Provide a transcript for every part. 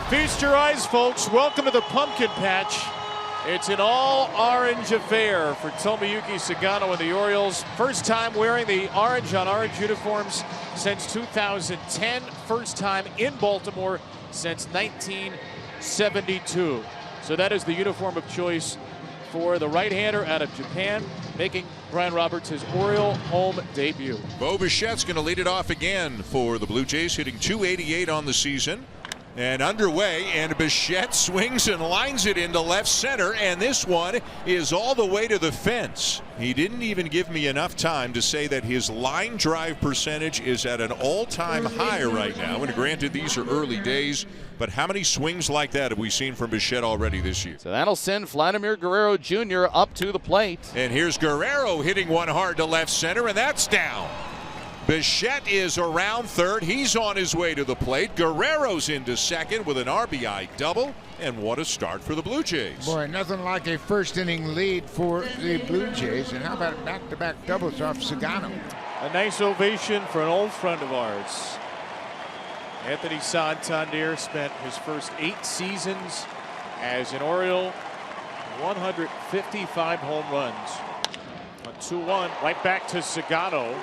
Feast your eyes, folks. Welcome to the pumpkin patch. It's an all-orange affair for Tomoyuki Sugano and the Orioles. First time wearing the orange-on-orange uniforms since 2010. First time in Baltimore since 1972. So that is the uniform of choice for the right-hander out of Japan, making Brian Roberts his Oriole home debut. Bo Bichette's going to lead it off again for the Blue Jays, hitting .288 on the season. And underway, and Bichette swings and lines it into left center, and this one is all the way to the fence. He didn't even give me enough time to say that his line drive percentage is at an all-time high right now. And granted, these are early days, but how many swings like that have we seen from Bichette already this year? So that'll send Vladimir Guerrero Jr. up to the plate. And here's Guerrero hitting one hard to left center, and that's down. Bichette is around third. He's on his way to the plate. Guerrero's into second with an RBI double. And what a start for the Blue Jays. Boy, nothing like a first inning lead for the Blue Jays. And how about back-to-back doubles off Sugano? A nice ovation for an old friend of ours. Anthony Santander spent his first 8 seasons as an Oriole. 155 home runs. A 2-1 right back to Sugano.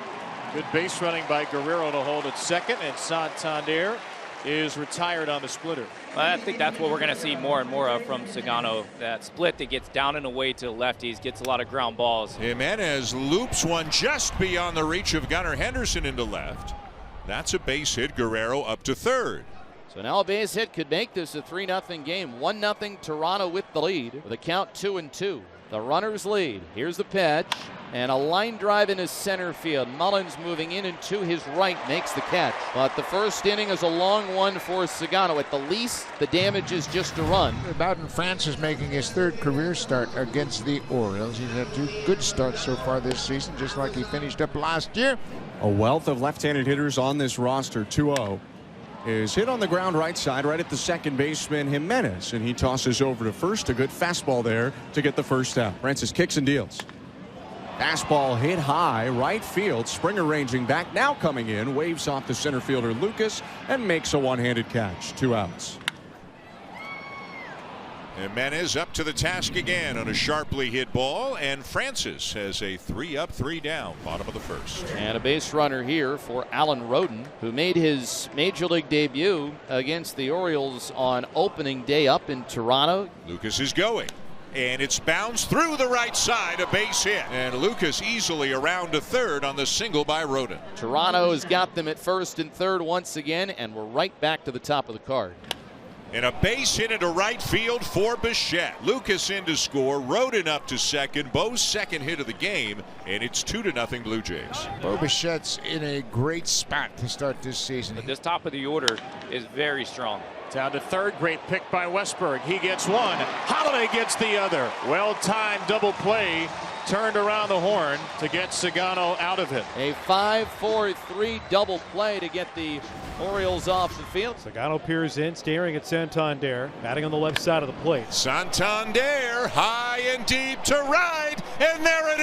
Good base running by Guerrero to hold at second, and Santander is retired on the splitter. I think that's what we're going to see more and more of from Sugano. That split that gets down and away to the lefties, gets a lot of ground balls. Jimenez loops one just beyond the reach of Gunnar Henderson into left. That's a base hit. Guerrero up to third. So now a base hit could make this a 3-0 game. 1-0 Toronto with the lead with a count 2-2. The runners lead. Here's the pitch. And a line drive in his center field. Mullins moving in and to his right makes the catch. But the first inning is a long one for Sugano. At the least, the damage is just a run. Bowden is making his third career start against the Orioles. He's had 2 good starts so far this season, just like he finished up last year. A wealth of left-handed hitters on this roster. 2-0 is hit on the ground right side, right at the second baseman Jimenez, and he tosses over to first. A good fastball there to get the first out. Francis kicks and deals. Fastball hit high right field. Springer ranging back, now coming in, waves off the center fielder Lucas and makes a one-handed catch. 2 outs. Jimenez up to the task again on a sharply hit ball, and Francis has a 3-up, 3-down, bottom of the first. And a base runner here for Alan Roden, who made his major league debut against the Orioles on opening day up in Toronto. Lucas is going, and it's bounced through the right side, a base hit, and Lucas easily around to third on the single by Roden. Toronto has got them at first and third once again, and we're right back to the top of the card. And a base hit into right field for Bichette. Lucas in to score. Roden up to second. Bo's second hit of the game. And it's 2-0 Blue Jays. Bo Bichette's in a great spot to start this season. But this top of the order is very strong. Down to third. Great pick by Westberg. He gets one. Holiday gets the other. Well-timed double play. Turned around the horn to get Sugano out of it. A 5-4-3 double play to get the Orioles off the field. Sugano peers in, staring at Santander, batting on the left side of the plate. Santander high and deep to right, and there it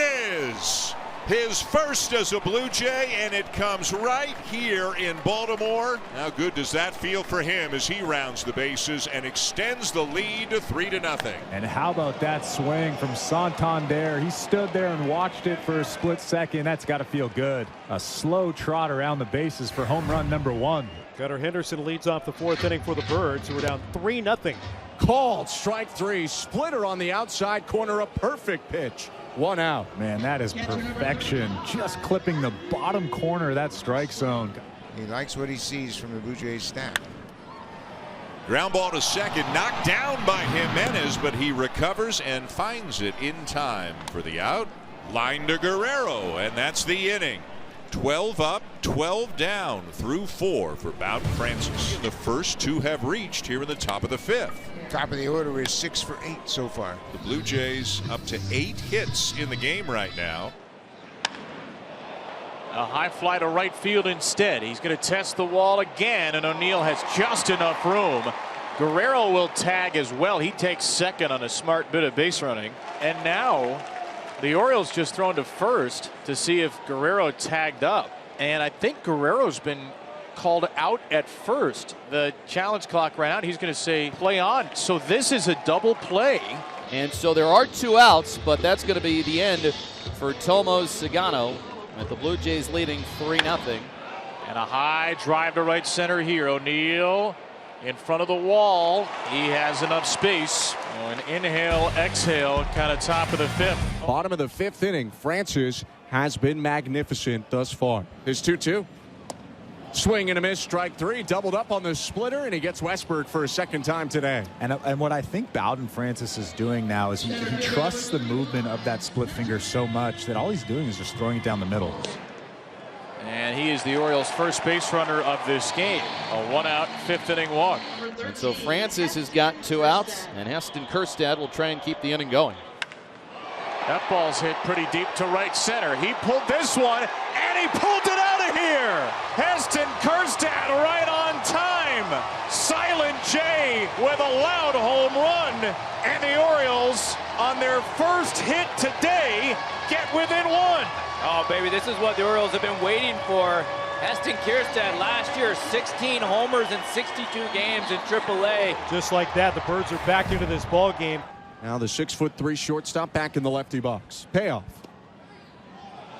is. His first as a Blue Jay, and it comes right here in Baltimore. How good does that feel for him as he rounds the bases and extends the lead to 3-0. And how about that swing from Santander? He stood there and watched it for a split second. That's got to feel good. A slow trot around the bases for home run number 1. Gunnar Henderson leads off the 4th inning for the Birds, who are down 3-0. Called strike 3. Splitter on the outside corner. A perfect pitch. 1 out. Man, that is perfection. Just clipping the bottom corner of that strike zone. He likes what he sees from the Blue Jays staff. Ground ball to second, knocked down by Jimenez, but he recovers and finds it in time for the out. Line to Guerrero, and that's the inning. 12 up, 12 down through 4 for Bowden Francis. The first 2 have reached here in the top of the 5th. Top of the order is 6 for 8 so far. The Blue Jays up to 8 hits in the game right now. A high fly to right field instead. He's going to test the wall again, and O'Neill has just enough room. Guerrero will tag as well. He takes second on a smart bit of base running. And now the Orioles just thrown to first to see if Guerrero tagged up. And I think Guerrero's been called out at first. The challenge clock ran out. He's going to say play on. So this is a double play. And so there are 2 outs, but that's going to be the end for Tomo Sugano, with the Blue Jays leading 3-0. And a high drive to right center here. O'Neill in front of the wall. He has enough space. An inhale, exhale, kind of top of the 5th. Bottom of the 5th inning, Francis has been magnificent thus far. It's 2-2. Swing and a miss, strike 3, doubled up on the splitter, and he gets Westberg for a second time today. And what I think Bowden Francis is doing now is he trusts the movement of that split finger so much that all he's doing is just throwing it down the middle. And he is the Orioles' first base runner of this game. A 1-out, 5th inning walk. And so Francis has got 2 outs, and Heston Kjerstad will try and keep the inning going. That ball's hit pretty deep to right center. He pulled this one, and he pulled it out of here. Heston Kjerstad right on time. Silent J with a loud home run. And the Orioles, on their first hit today, get within 1. Oh, baby, this is what the Orioles have been waiting for. Heston Kjerstad last year, 16 homers in 62 games in AAA. Just like that, the Birds are back into this ball game. Now the 6'3" shortstop back in the lefty box. Payoff.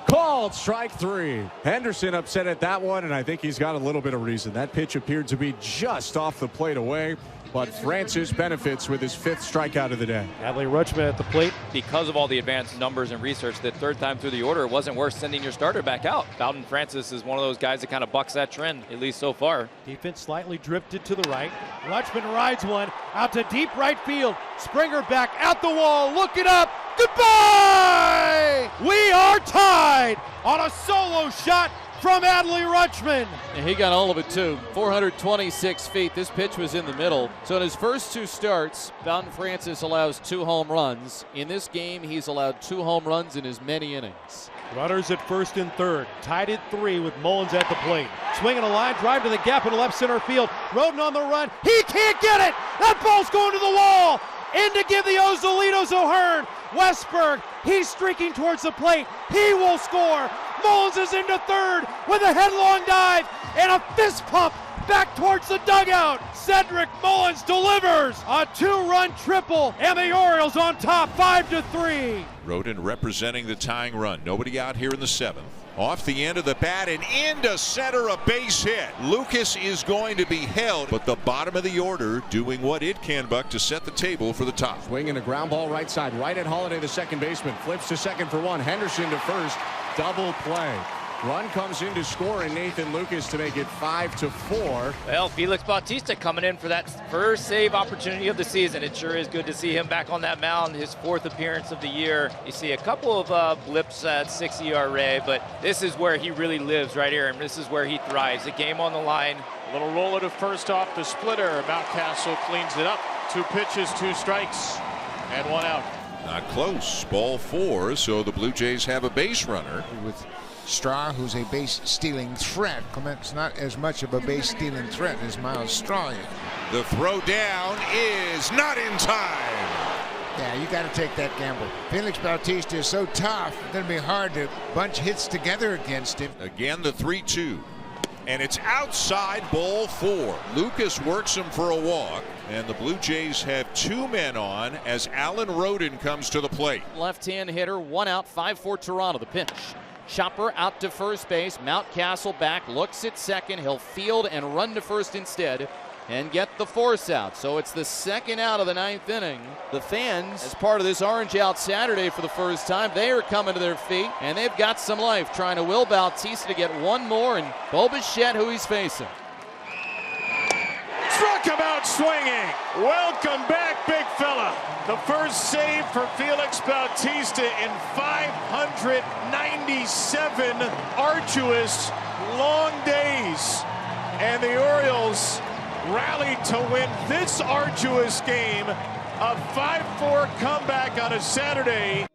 Called strike 3. Henderson upset at that one, and I think he's got a little bit of reason. That pitch appeared to be just off the plate away, but Francis benefits with his 5th strikeout of the day. Adley Rutschman at the plate. Because of all the advanced numbers and research, the 3rd time through the order, it wasn't worth sending your starter back out. Bowden Francis is one of those guys that kind of bucks that trend, at least so far. Defense slightly drifted to the right. Rutschman rides one out to deep right field. Springer back at the wall, looking up. Goodbye! We are tied on a solo shot from Adley Rutschman. And he got all of it too. 426 feet. This pitch was in the middle. So in his first 2 starts, Bowden Francis allows 2 home runs. In this game, he's allowed 2 home runs in as many innings. Runners at first and third. Tied at 3 with Mullins at the plate. Swinging a line drive to the gap in left center field. Roden on the run. He can't get it. That ball's going to the wall. In to give the Ozolitos O'Hearn. Westberg, he's streaking towards the plate. He will score. Mullins is into third with a headlong dive and a fist pump back towards the dugout. Cedric Mullins delivers a 2-run triple, and the Orioles on top 5-3. Roden representing the tying run. Nobody out here in the 7th. Off the end of the bat and into center, a base hit. Lucas is going to be held, but the bottom of the order doing what it can, Buck, to set the table for the top. Swinging a ground ball right side, right at Holiday, the second baseman. Flips to second for 1. Henderson to first. Double play. Run comes in to score, and Nathan Lucas to make it 5-4. Well, Felix Bautista coming in for that first save opportunity of the season. It sure is good to see him back on that mound, his 4th appearance of the year. You see a couple of blips at 6 ERA, but this is where he really lives right here, and this is where he thrives. The game on the line. A little roller to first off the splitter. Mountcastle cleans it up. 2 pitches, 2 strikes, and 1 out. Not close. Ball 4, so the Blue Jays have a base runner. With Straw, who's a base-stealing threat. Clement's not as much of a base-stealing threat as Miles Straw is. The throw down is not in time. Yeah, you got to take that gamble. Felix Bautista is so tough, it's going to be hard to bunch hits together against him. Again, the 3-2. And it's outside, ball 4. Lucas works him for a walk, and the Blue Jays have 2 men on as Alan Roden comes to the plate. Left-hand hitter, 1 out, 5-4 Toronto. The pitch. Chopper out to first base. Mountcastle back, looks at second. He'll field and run to first instead and get the force out. So it's the 2nd out of the 9th inning. The fans, as part of this Orange Out Saturday for the first time, they are coming to their feet, and they've got some life, trying to will Bautista to get 1 more, and Bo Bichette, who he's facing. Struck him out swinging. Welcome back, big fella. The first save for Felix Bautista in 597 arduous, long days. And the Orioles rallied to win this arduous game. A 5-4 comeback on a Saturday.